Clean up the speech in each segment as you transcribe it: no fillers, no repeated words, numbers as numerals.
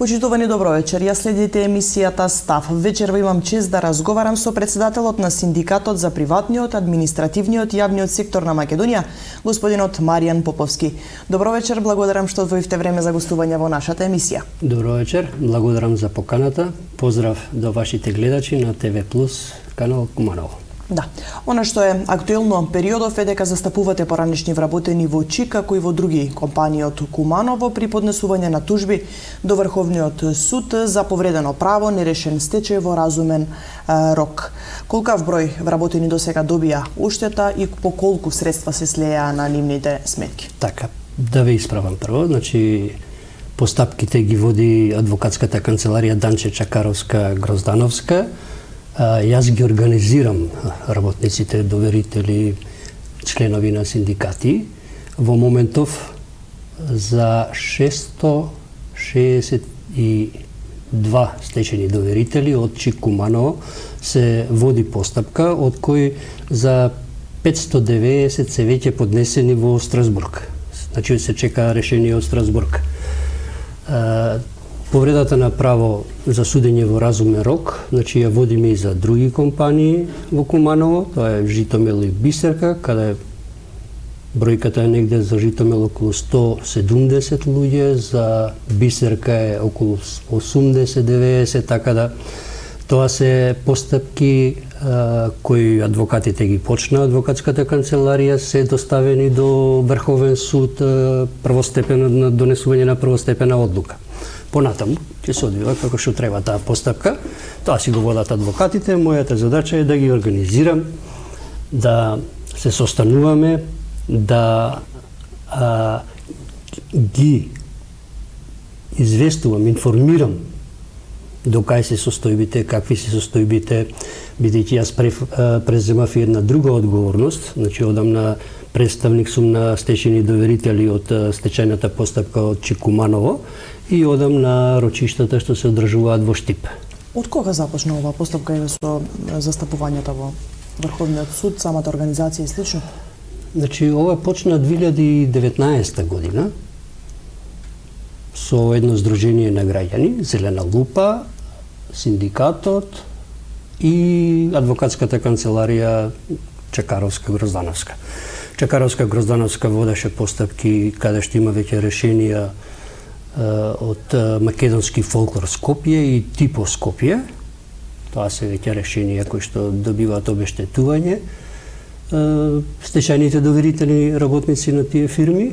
Почитувани, добро вечер. Ја следите емисијата Став. Вечерва имам чест да разговарам со председателот на Синдикатот за приватниот, административниот и јавниот сектор на Македонија, господинот Маријан Поповски. Добро вечер, благодарам што одвоивте време за гостување во нашата емисија. Добро вечер, благодарам за поканата. Поздрав до вашите гледачи на ТВ Плюс, канал Куманово. Да, она што е актуелно периодов е дека застапувате поранешни вработени во ЧИК, како и во други компании од Куманово при поднесување на тужби до Врховниот суд за повредено право, нерешен стечај во разумен рок. Колкав број вработени досега добија уштета и по колку средства се слеја на нивните сметки? Така, да ве исправам прво, значи постапките ги води адвокатската канцеларија Данче Чакаровска Гроздановска. Јас ги организирам работниците, доверители, членови на синдикати. Во моментов за 662 стечени доверители од ЧИК Куманово се води постапка, од кои за 590 се веќе поднесени во Страсбург. Значи се чека решение од Страсбург. Повредата на право за судење во разумен рок, значи ја водиме и за други компании во Куманово, тоа е Житомел и Бисерка, каде бројката е негде за Житомел околу 170 луѓе, за Бисерка е околу 80-90, така да тоа се постапки кои адвокатите ги почна, адвокатската канцеларија се доставени до Врховен суд, првостепено на донесување на првостепена одлука. Понатаму ќе се одвива како што треба таа постапка. Тоа си го водат адвокатите, мојата задача е да ги организирам, да се состануваме, да ги известувам, информирам до кај се состојбите, какви се состојбите, бидејќи јас преземав и една друга одговорност, значи одам на представник сум на стечени доверители од стечајната постапка од ЧИК Куманово и одам на рочиштата што се одржуваат во Штип. Од кога започна оваа постапка и со застапувањето во Врховниот суд, самата организација и слично? Значи, ова почна 2019 година со едно здружение на граѓани, Зелена лупа, синдикатот и адвокатската канцеларија Чакаровска Гроздановска. Чакаровска Гроздановска водеше постапки каде што има веќе решенија од Македонски фолклор Скопје и Типо Скопје. Тоа се веќе решенија кои што добиваат обештетување. Стечајните доверители работници на тие фирми.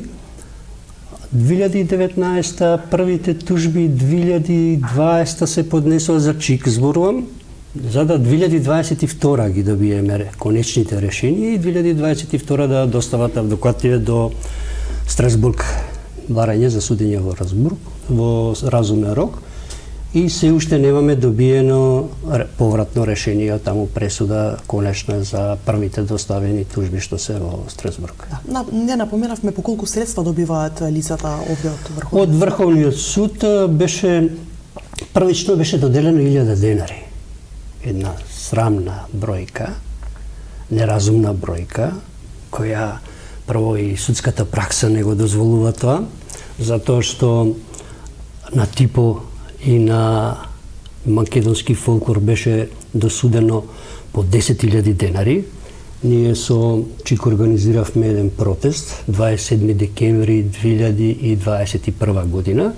2019 првите тужби, 2020 се поднесува за ЧИК, зборувам, за да 2022 ги добиеме конечните решенија и 2022 да достават адвокатите до Страсбург, барање за судење во разумен рок, и се уште немаме добиено повратно решение, таму пресуда конечна за првите доставени тужби што се во Страсбург. Да, не напоменавме по колку средства добиваат лицата овде од Врховниот суд. Од Врховниот суд првично беше доделено 1000 денари. Една срамна бројка, неразумна бројка, која прво и судската пракса не го дозволува тоа, затоа што на Типо и на Македонски фолклор беше досудено по 10.000 денари. Ние со ЧИК организиравме еден протест 27 декември 2021 година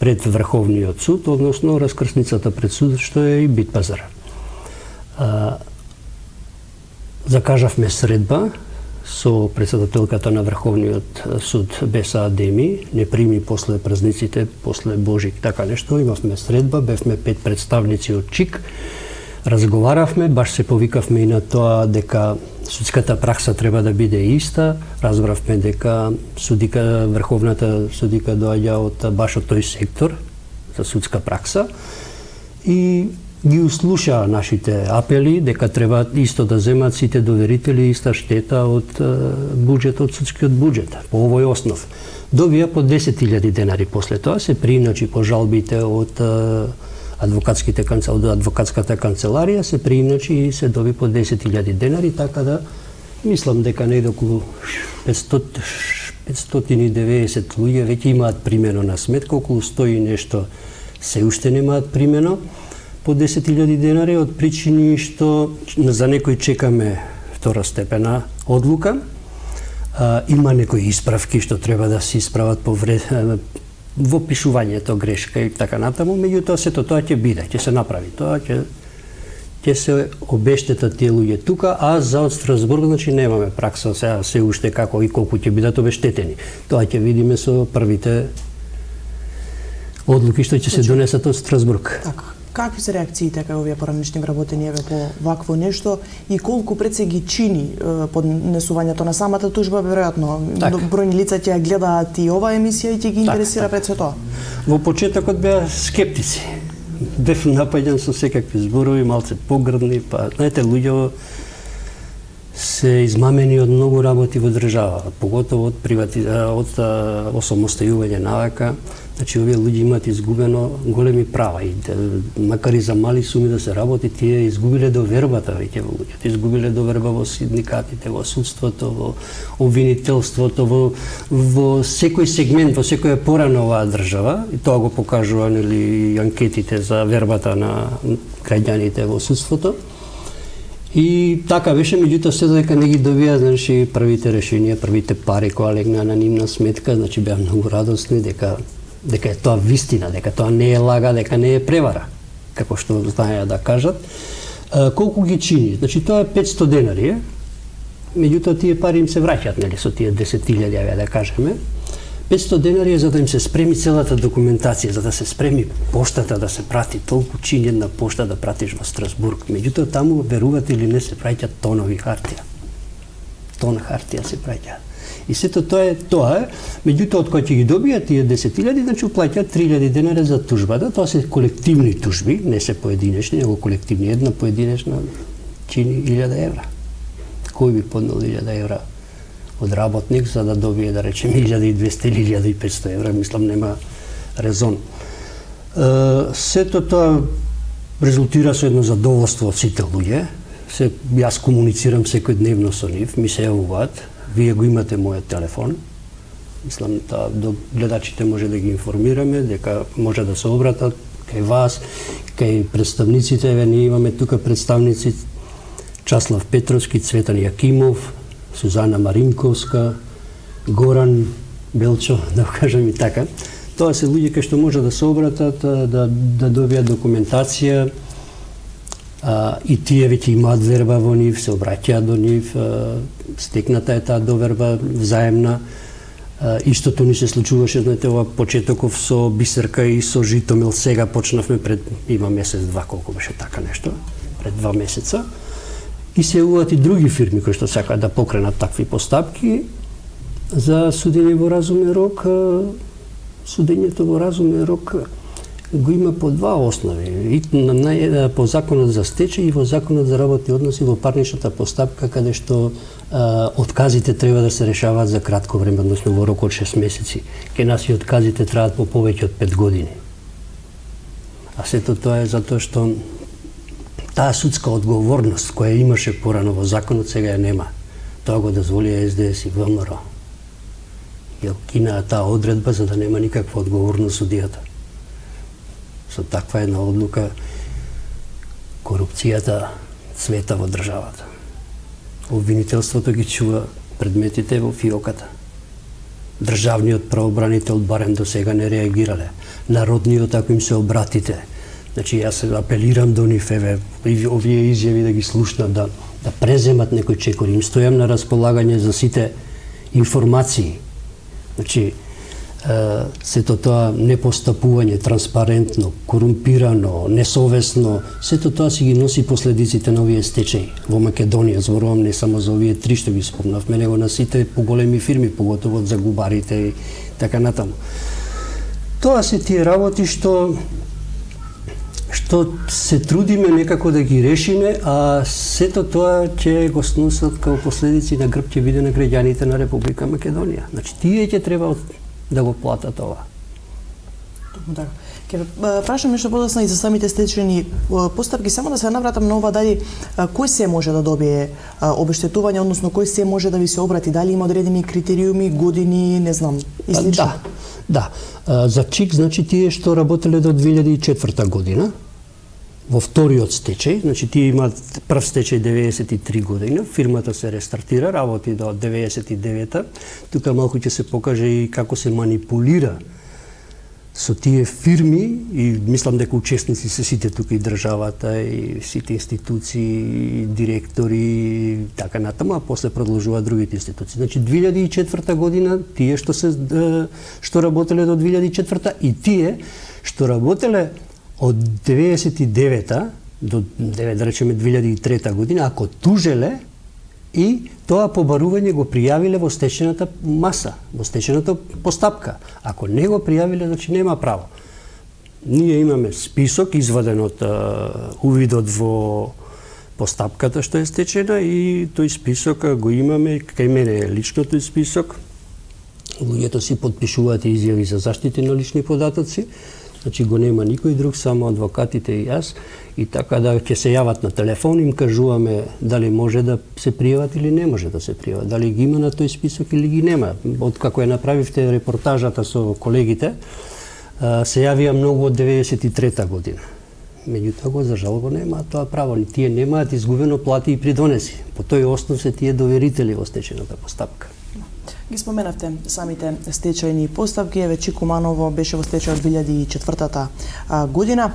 пред Врховниот суд, односно раскрсницата пред судот што е и Битпазар. Закажавме средба со председателката на Врховниот суд Беса Адеми, не прими после празниците, после Божик, така нешто, имавме средба, бевме 5 представници од ЧИК, разговаравме, баш се повикавме и на тоа дека судската пракса треба да биде иста, разбравме дека врховната судика доаѓа од баш од тој сектор за судска пракса и ги услуша нашите апели дека треба исто да земат сите доверители иста штета од буџетот, судскиот буџет, по овој основ. Добија по 10.000 денари после тоа, се прииначи по жалбите од адвокатската канцеларија, се прииначи и се доби по 10.000 денари, така да мислам дека негде околу 590 луѓе веќе имаат примено на сметка, околу 100 и нешто се уште немаат примено по 10.000 денари од причини што за некои чекаме второстепена одлука. Има некои исправки што треба да се исправат во пишувањето грешка и така натаму, меѓутоа сето тоа ќе биде, ќе се направи, тоа ќе се обештетат тие луѓе тука, а за од Страсбург значи немаме пракса сега се уште како и колку ќе бидат обештетени. Тоа ќе видиме со првите одлуки што ќе се донесат од Страсбург. Така. Какви се реакциите кај овие поранични вработени по вакво нешто и колку пред се ги чини поднесувањето на самата тужба, веројатно бројни лица ќе гледаат и оваа емисија и ќе ги интересира пред се тоа? Во почетокот беа скептици. Бев напаѓан со секакви зборови, малце погрдни, па знаете, луѓе се измамени од многу работи во држава, поготово од осамостојување навака. Значи, овие луѓе имаат изгубено големи права и макар и за мали суми да се работи, тие изгубиле довербата веќе во луѓето, изгубиле доверба во синдикатите, во судството, во обвинителството, во секој сегмент, во секоја пора на оваа држава, и тоа го покажува нели анкетите за вербата на граѓаните во судството. И така беше, меѓутоа се додека не ги добија, значи првите решенија, првите пари кои легнаа на нивна сметка, значи беа многу радосни дека е тоа вистина, дека тоа не е лага, дека не е превара, како што знаеа да кажат. Колку ги чини? Значи тоа е 500 денари, меѓутоа тие пари им се враќаат, нели, со тие 10.000, да кажеме. 500 денари за да им се спреми целата документација, за да се спреми поштата да се прати, толку чини една пошта да пратиш во Страсбург. Меѓутоа таму, верувате или не, се праќаат тонови хартија. Тон хартија се праќа. И сето тоа е тоа, меѓутоа од кој ќе ги добијат тие 10.000, значи плаќаат 3.000 денари за тужбата. Тоа се колективни тужби, не се поединечни, него колективни. Една поединечна чини 1.000 евра. Кој би поднел 1.000 евра од работник за да добие, да речем, 1.200 или 1.500 евра, мислам нема резон. Сето тоа резултира со едно задоволство од сите луѓе. Јас комуницирам секојдневно со нив, ми се јавуваат. Вие го имате мојот телефон. Мислам, до гледачите може да ги информираме, дека може да се обратат кај вас, кај представниците. Ние имаме тука представници Часлав Петровски, Цветан Јакимов, Сузана Маринковска, Горан Белчо, да кажам и така. Тоа се луѓе кои што може да се обратат, да добијат документација, и тие веќе имаат верба во нив, се обраќаат до нив, стекната е таа доверба взаемна. Истото ни се случуваше, знаете, ова почетоков со Бисерка и со Житомил. Сега почнавме има месец-два, колку беше така нешто, пред 2 месеца. И се јавуваат и други фирми кои што сакаат да покренат такви постапки за судење во разумен рок. Судењето во разумен рок го има по 2 основи. И по законот за стечај и во законот за работни односи во парничната постапка, каде што отказите треба да се решаваат за кратко време, односно во рок од 6 месеци. Ке нас и отказите траат по повеќе од 5 години. А сето тоа е затоа што таа судска одговорност која имаше порано во законот сега ја нема. Тоа го дозволија СДС и ВМРО. Ја кинаа таа одредба за да нема никаква одговорност судијата. Со таква една одлука корупцијата цвета во државата. Обвинителството ги чува предметите во фиоката. Државниот правобранител барем до сега не реагирале. Народниот, ако им се обратите, значи јас апелирам до нив, овие изјави да ги слушнат, да преземат некој чекор. Им стојам на располагање за сите информации. Значи, сето тоа непостапување, транспарентно, корумпирано, несовесно, сето тоа си ги носи последиците на овие стечаи. Во Македонија, зборувам не само за овие 3 што ги спомнавме, него на сите поголеми фирми, поготово за губарите и така натаму. Тоа се тие работи што се трудиме некако да ги решиме, а сето тоа ќе го сносат како последици на грб ќе биде на граѓаните на Република Македонија. Значи, тие ќе треба да го платат ова. Така. Ќе прашам нешто подоцна и за самите стечени постапки, само да се навратам на ова, дали кој се може да добие обештетување, односно кој се може да ви се обрати, дали има одредени критериуми, години, не знам, и слично? Да. Да, за ЧИК, значи тие што работеле до 2004 година, во вториот стечај, значи тие имаат прв стечај 93 година, фирмата се рестартира, работи до 99-та. Тука малку ќе се покаже и како се манипулира со тие фирми и мислам дека учесници се сите тука и државата и сите институции, директори и така натаму, а после продолжуваат другите институции. Значи 2004 година тие што работеле до 2004 и тие што работеле од 99-та до да речеме 2003 година, ако тужеле и тоа побарување го пријавиле во стечената маса, во стечената постапка. Ако не го пријавиле, значи нема право. Ние имаме список изваден од увидот во постапката што е стечена и тој список го имаме, кај мене е лично тој список. Луѓето си подпишуваат изјави за заштита на лични податоци. Значи го нема никој друг, само адвокатите и јас, и така да ќе се јават на телефон, им кажуваме дали може да се пријават или не може да се пријават, дали ги има на тој список или ги нема. Од како ја направивте репортажата со колегите, се јавија многу од 93-та година. Меѓутоа го за жал го немаат тоа право, тие немаат изгубено плати и придонеси. По тој основ се тие доверители во стечената постапка. Ги споменавте самите стечајни постапки, еве ЧИК Куманово беше во стечај од 2004 година.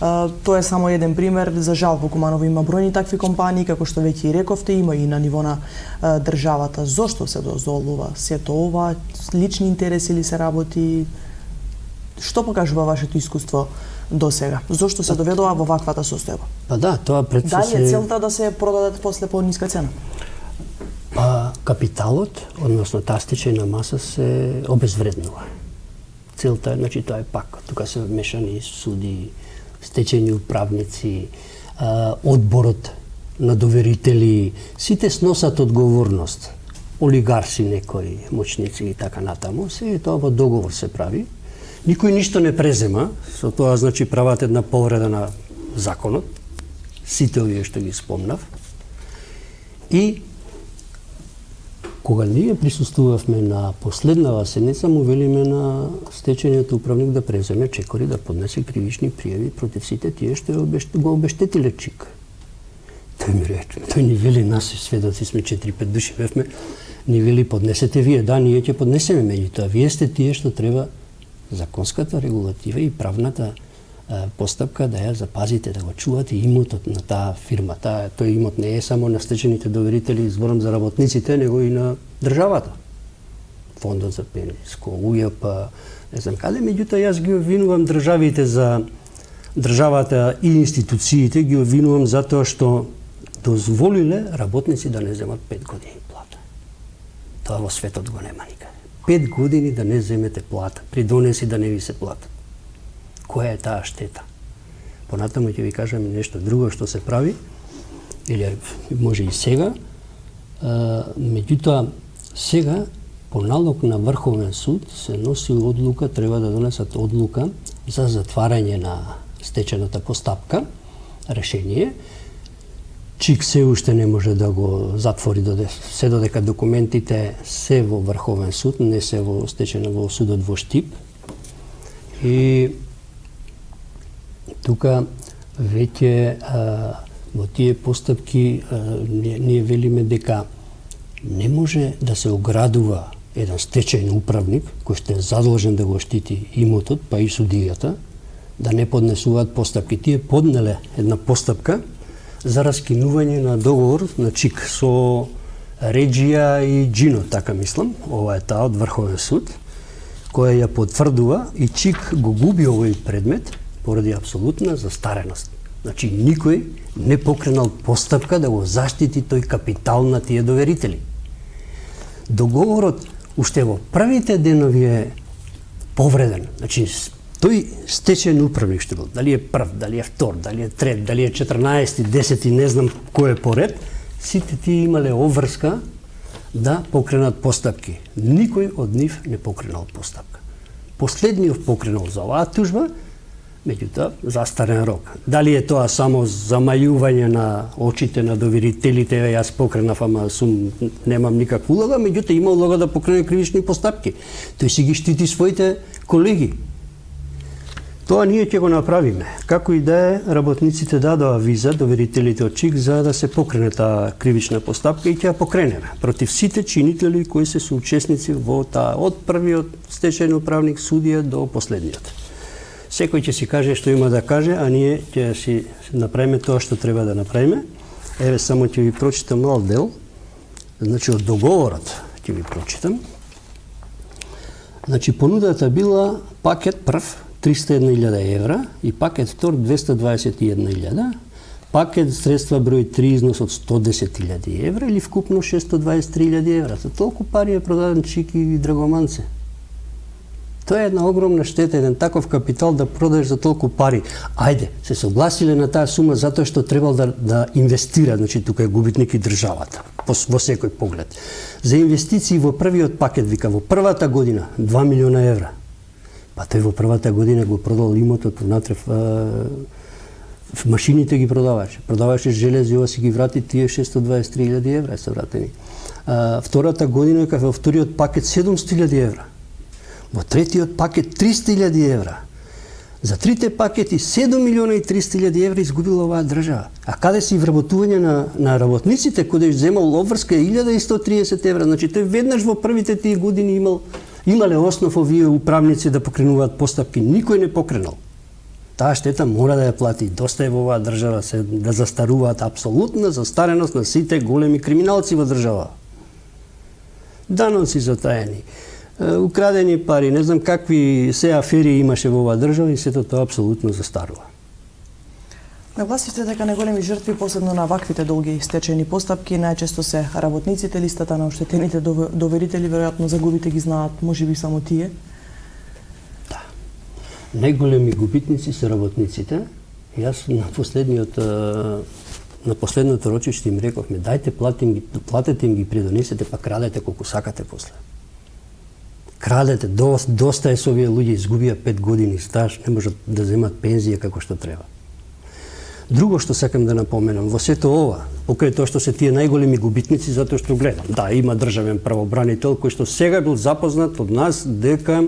Тоа е само еден пример, за жал во Куманово има бројни такви компании, како што веќе и рековте, има и на ниво на државата. Зошто се дозволува сето ова? Лични интереси ли се работи? Што покажува вашето искуство до сега? Зошто се доведува во ваквата состојба? Па да, тоа пред се... Дали е целта да се продадат после по ниска цена? Па капиталот, односно таа стечајна маса се обезвреднува. Целта е, значи тоа е пак, тука се вмешани суди, стечајни управници, одборот на доверители, сите сносат одговорност. Олигарси некои, моćници и така натаму, се тоа во договор се прави. Никој ништо не презема, со тоа значи прават една повреда на законот, сите овие што ги спомнав. И кога ние присуствувавме на последнава седница, му велиме на стечајниот управник да преземе чекори, да поднесе кривични пријави против сите тие што го обештетиле ЧИК. Тој ми рече, тој ни вели, нас сведоци сме 4-5 души бевме, ни вели поднесете вие, да, ние ќе поднесеме, меѓутоа вие сте тие што треба законската регулатива и правната постапка да ја запазите, да го чувате имотот на таа фирма. Тој имот не е само на стечените доверители, зборам за работниците, него и на државата. Фондот за пензиско, УЈП, не знам каде, меѓутоа јас ги обвинувам државите за државата и институциите, ги обвинувам затоа што дозволиле работници да не земат 5 години плата. Тоа во светот го нема никаде. 5 години да не земете плата, придонеси да не ви се платат. Која е таа штета? Понатаму ќе ви кажам нешто друго што се прави, или може и сега, меѓутоа сега по налог на Врховен суд се носи одлука, треба да донесат одлука за затварање на стечената постапка, решение. ЧИК се уште не може да го затвори се додека документите се во Врховен суд, не се во стечена во судот во Штип. И тука веќе во тие постапки ние велиме дека не може да се оградува еден стечајни управник кој што е задолжен да го штити имотот, па и судијата, да не поднесуваат постапки. Тие поднеле една постапка за раскинување на договор на ЧИК со Реджија и Джино, така мислам, ова е таа од Врховен суд, која ја потврдува и ЧИК го губи овој предмет поради апсолутна застареност. Значи, никој не покренал постапка да го заштити тој капитал на тие доверители. Договорот уште во првите денови е повреден. Значи, тој стечајен управник што бил, дали е прв, дали е втор, дали е трет, дали е 14, 10, не знам кој е поред, сите тие имале обврска да покренат постапки. Никој од нив не покренал постапка. Последниот покренал за оваа тужба Меѓутоа, застарен рок. Дали е тоа само замајување на очите на доверителите, јас покренав, ама немам никаква улога, меѓутоа има улога да покрене кривични постапки. Тој си ги штити своите колеги. Тоа ние ќе го направиме. Како и да е, работниците дадоа виза, доверителите од ЧИК, за да се покрене таа кривична постапка и ќе ја покренеме против сите чинители кои се соучесници во таа од првиот стечајен управник, судија до последниот. Секој ќе си каже што има да каже, а ние ќе си направиме тоа што треба да направиме. Еве само ќе ви прочитам мал дел. Значи од договорот ќе ви прочитам. Значи понудата била пакет прв 301.000 евра и пакет втор 221.000, пакет средства број 3 износ од 110.000 евра или вкупно 623.000 евра. За толку пари е продаден ЧИК и Драгоманце. Тоа е една огромна штета, еден таков капитал да продадеш за толку пари. Ајде, се согласиле на таа сума затоа што требал да инвестира, значи тука е губитник и државата, во секој поглед. За инвестиции во првиот пакет, вика, во првата година 2 милиона евра. Па тој во првата година го продал имотот внатре, машините ги продаваше желези, ова си ги врати тие 623.000 евра се вратени. Втората година, во вториот пакет 700.000 евра. Во третиот пакет 300.000 евра. За трите пакети 7 милиона и 300.000 евра изгубила оваа држава. А каде си вработување на работниците, кодеш земал обврска 1130 евра. Значи тој веднаш во првите тие години имале основ овие управници да покренуваат постапки. Никој не покренал. Таа штета мора да ја плати. Доста е во оваа држава да застаруваат, апсолутна застареност на сите големи криминалци во држава. Даноци затаени, украдени пари, не знам какви се афери имаше во оваа држава и сето тоа апсолутно застарува. Нагласивте дека најголеми жртви посебно на ваквите долги стечајни постапки најчесто се работниците, листата на оштетените доверители веројатно загубите ги знаат, можеби само тие. Да. Најголеми губитници се работниците. Јас на последното рочиште им рековме, дајте платете им ги придонесете, па крадете колку сакате после. Крадете, доста е со овие луѓе, изгубија 5 години стаж, не можат да земат пензија како што треба. Друго што сакам да напоменам, во сето ова, покрај тоа што се тие најголеми губитници, затоа што гледам, да, има државен правобранител кој што сега бил запознат од нас дека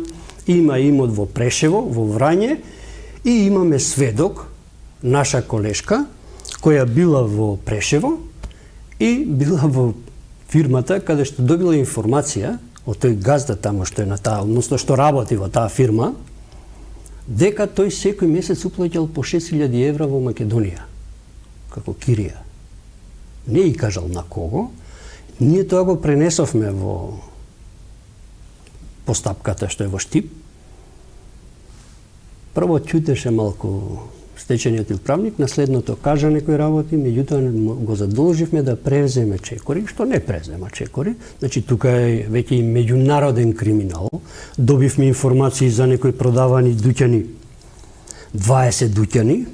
има имот во Прешево, во Врање и имаме сведок, наша колешка, која била во Прешево и била во фирмата каде што добила информација од тој газда тамо што е на таа, односно што работи во таа фирма, дека тој секој месец уплаќал по 6.000 евра во Македонија, како кирија. Не и кажал на кого, ние тоа го пренесовме во постапката што е во Штип. Прво ќутеше малку стечениот управник, на следното кажа некој работи, меѓутоа го задолживме да превземе чекори, што не презема чекори. Значи тука е веќе и меѓународен криминал. Добивме информации за некои продавани дуќани, 20 дуќани.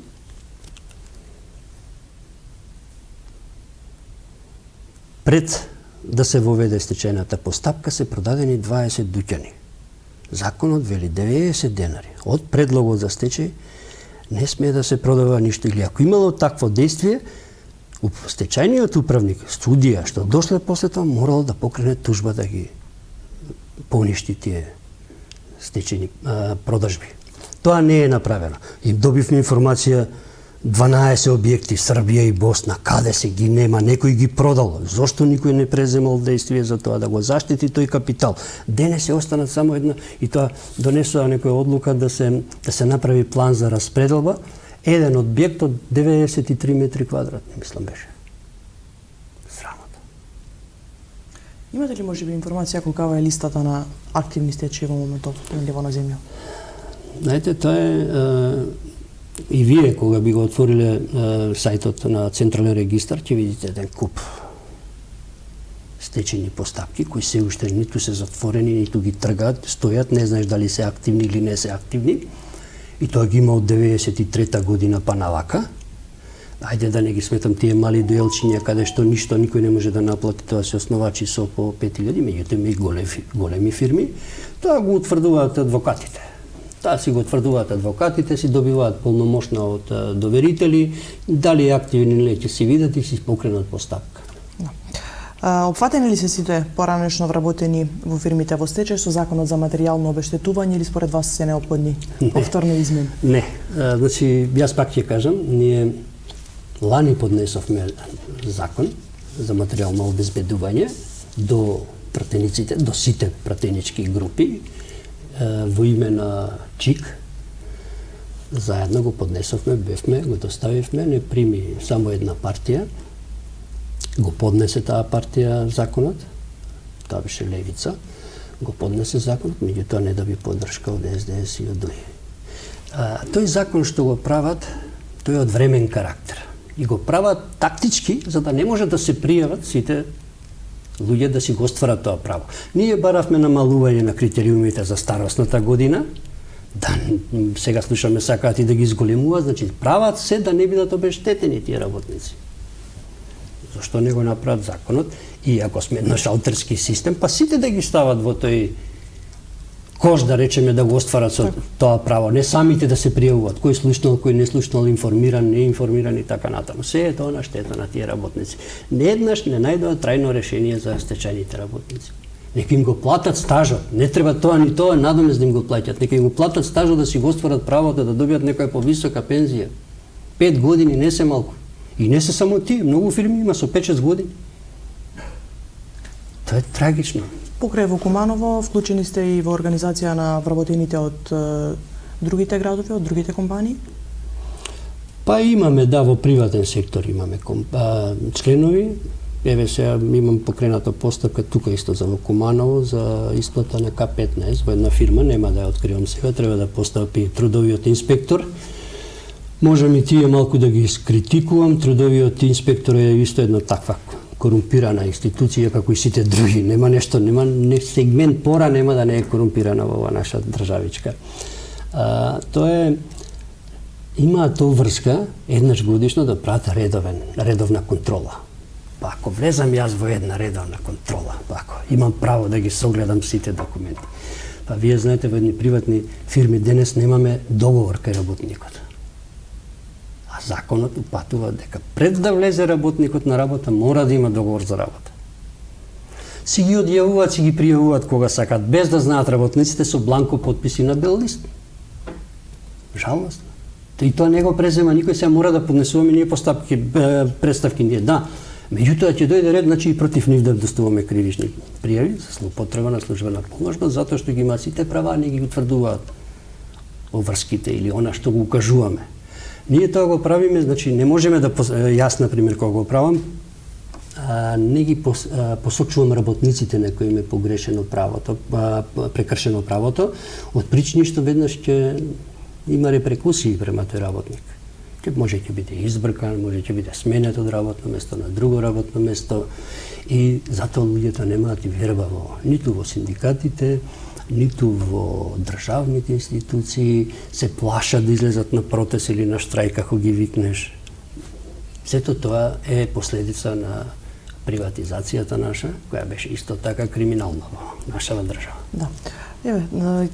Пред да се воведе стечајната постапка се продадени 20 дуќани. Законот вели 90 денари. Од предлогот за стечај не смее да се продава ништо. Или ако имало такво действие, стечајниот управник, судија, што дошле после тоа, морало да покрене тужба да ги поништи тие стечајни продажби. Тоа не е направено. И добивме информација 12 објекти, Србија и Босна, каде се ги нема, некој ги продал. Зошто никој не преземал действие за тоа да го заштити тој капитал? Денес се останат само една и тоа донесува некоја одлука да се направи план за распределба. Еден објект од 93 метри квадратни, мислам беше. Срамота. Имате ли можеби информација колкава е листата на активни стечаи во моментов на ниво на земја? Знаете, тоа е и вие, кога би го отвориле сајтот на Централен регистар, ќе видите еден куп стечени постапки, кои се уште ниту се затворени, ниту ги тргаат, стојат, не знаеш дали се активни или не се активни. И тоа ги има од 93-та година па навака. Ајде да не ги сметам тие мали дуелчиња каде што ништо никој не може да наплати, тоа се основачи со по 5000, меѓутоа има и големи фирми. Тоа го утврдуваат адвокатите. Таа си го тврдуваат адвокатите, си добиваат полномошна од доверители, дали е активен или ќе си видат и си покренат постапка. Опфатени ли се сите поранешно вработени во фирмите во стечај со законот за материјално обештетување или според вас се неопходни повторни измени? Не, значи јас пак ќе кажам, ние лани поднесовме закон за материјално обезбедување до пратениците, до сите пратенички групи во име на ЧИК. Заедно го поднесовме, бевме, го доставивме, не прими само една партија. Го поднесе таа партија законот, таа беше левица, го поднесе законот, меѓутоа не доби поддршка од СДС и од други. Тој закон што го прават, тој е од времен карактер. И го прават тактички, за да не може да се пријават сите луѓе да си го остварат тоа право. Ние баравме намалување на критериумите за старосната година, да сега слушаме сакаат и да ги изголемуваат, значи прават се да не бидат обештетени тие работници. Зошто не го направат законот? И ако сме на шалтерски систем, па сите да ги стават во тој кош, да речеме, да го остварат со тоа право. Не самите да се пријавуваат, кој слушнал, кој не слушнал, информиран, неинформиран и така натаму. Се е тоа на штета на тие работници. Нееднаш не најдоа трајно решение за стечајните работници. Нека им го платат стажот. Не треба тоа ни тоа надомест да им го плаќат. Нека им го платат стажот да си го остварат правото да добијат некоја повисока пензија. 5 години не се малку. И не се само тие, многу фирми има со 5-6 години. Тоа е трагично. Покрај во Куманово, вклучени сте и во организација на вработените од другите градови, од другите компании? Па имаме, да, во приватен сектор имаме членови. Еве сега имам покрената постапка тука исто за во Куманово за исплата на К15 во една фирма, нема да ја откривам сега, треба да постапи трудовиот инспектор. Можам и тие малку да ги критикувам, трудовиот инспектор е исто една таква корумпирана институција како и сите други. Нема нешто, нема сегмент пора нема да не е корумпирана во оваа наша државичка. Тоа е имаат тоа врска еднаш годишно да прават редовна контрола. Па ако влезам јас во една редовна контрола, па ако имам право да ги согледам сите документи. Па вие знаете во едни приватни фирми денес немаме договор кај работникот. А законот упатува дека пред да влезе работникот на работа мора да има договор за работа. Си ги одјавуваат, си ги пријавуваат кога сакат, без да знаат работниците со бланко подписи на бел лист. Жалосно. И тоа не го презема никој, сега мора да поднесуваме ние представки ние, да. Меѓутоа ќе дојде ред, значи и против нив да доставуваме кривични пријави за злоупотреба на службена поможба, затоа што ги имаат сите права, не ги утврдуваат оврските или она што го укажуваме. Ние тоа го правиме, значи не можеме да јас на пример кога го правам, не ги посочувам работниците на кои им е погрешено правото, прекршено правото, од причини што веднаш ќе има репрекусии према тој работник. Може ќе биде избркан, може ќе биде сменет од работно место на друго работно место и затоа луѓето немаат и верба ниту во синдикатите, ниту во државните институции, се плашат да излезат на протест или на штрајк ако ги викнеш. Сето тоа е последица на приватизацијата наша, која беше исто така криминална во нашава држава. Да. Еве,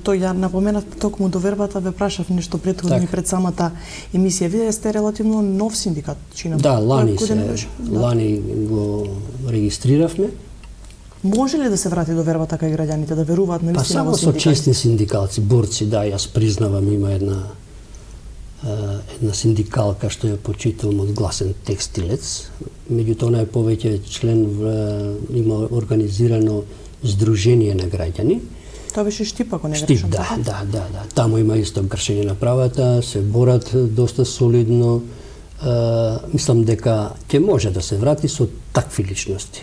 тој ја напоменав токму до вербата, ве прашав нешто претходно пред самата емисија. Вие сте релативно нов синдикат, чинам. Да, лани го регистриравме. Може ли да се врати до вербата кај граѓаните, да веруваат на вистина во синдикат? Па само со честни синдикалци, борци, да, јас признавам, има една синдикалка што ја почитувам од Гласен текстилец, меѓутоа она е повеќе член има организирано Сдружение на граѓани. Тоа беше Штип, ако не грешам. Да. Таму има исто кршење на правата, се борат доста солидно. Мислам дека ќе може да се врати со такви личности.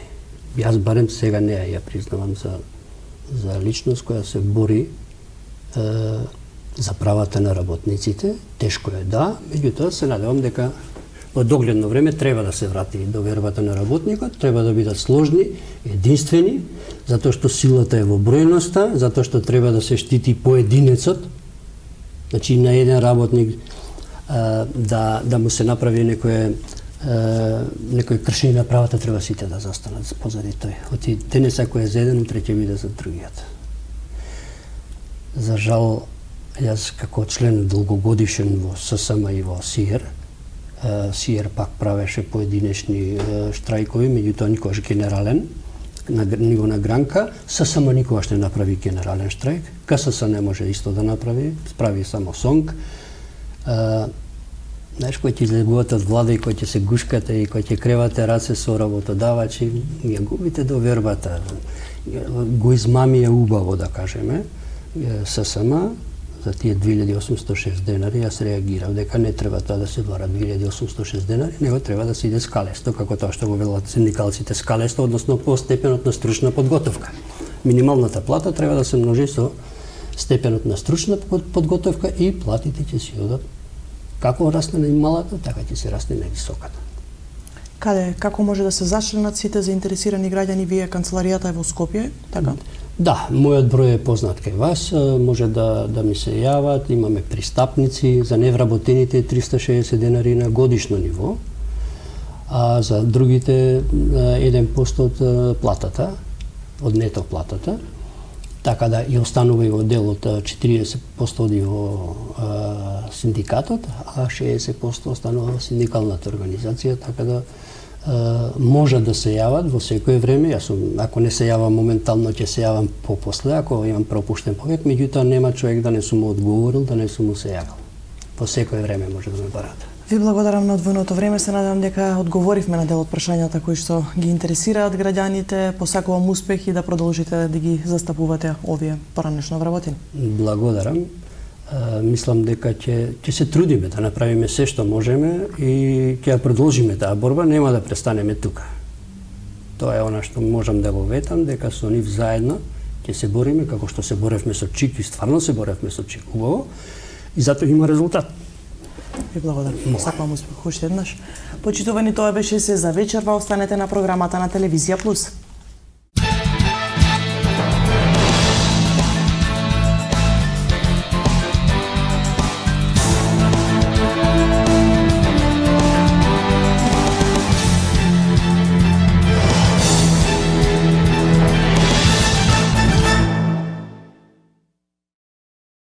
Јас барем сега не ја признавам за личност која се бори за правата на работниците. Тешко е, да, меѓутоа се надевам дека во догледно време треба да се врати до вербата на работникот, треба да бидат сложни, единствени, затоа што силата е во бројноста, затоа што треба да се штити поединецот. Значи на еден работник да му се направи некој кршење на правата, треба сите да застанат позади тој. Оти денес ако е за еден, утре ќе биде за другиот. За жал, Јас како член долгогодишен во ССМ и во СИЕР, СИЕР пак правеше поединечни штрајкови, меѓутоа никогаш генерален, на ниво на гранка. ССМ никогаш не направи генерален штрајк, КСС не може исто да направи, прави само сонг. Знаеш, кој ќе излегувате од влада и кој ќе се гушкате и кој ќе кревате раце со работодавачи, ја губите довербата. Го измами е убаво, да кажеме. ССМ за тие 2806 денари јас реагирав дека не треба тоа да се бара 2806 денари, него треба да се иде скалесто, како тоа што го велат синдикалците скалесто, односно по степенот на стручна подготовка. Минималната плата треба да се множи со степенот на стручна подготовка и платите ќе си одат како расне на малата, така ќе се расне на високата. Како може да се зачленат сите заинтересирани граѓани? Вие канцеларијата е во Скопје, така? Да, мојот број е познат кај вас, може да ми се јават, имаме пристапници, за невработените 360 денари на годишно ниво, а за другите 1% од платата, од нето платата, така да и останува и во делот 40% оди во синдикатот, а 60% останува во синдикалната организација, така да може да се јават во секое време. Јас ако не се јавам моментално, ќе се јавам попосле, ако имам пропуштен повек, меѓутоа нема човек да не сум му одговорил, да не сум му се јавил. По секое време може да ме барате. Ви благодарам на одвоеното време, се надевам дека одговоривме на дел од прашањата кои што ги интересираат граѓаните. Посакувам успех и да продолжите да ги застапувате овие поранешно вработени. Благодарам. Мислам дека ќе се трудиме да направиме се што можеме и ќе продолжиме таа борба, нема да престанеме тука. Тоа е она што можам да го ветам, дека со нив заедно ќе се бориме како што се боревме со ЧИК и стварно се боревме со ЧИК убаво и затоа има резултат. Ви благодарам. Сакувам успех уште еднаш. Почитувани, тоа беше се за вечерва. Останете на програмата на Телевизија Плюс.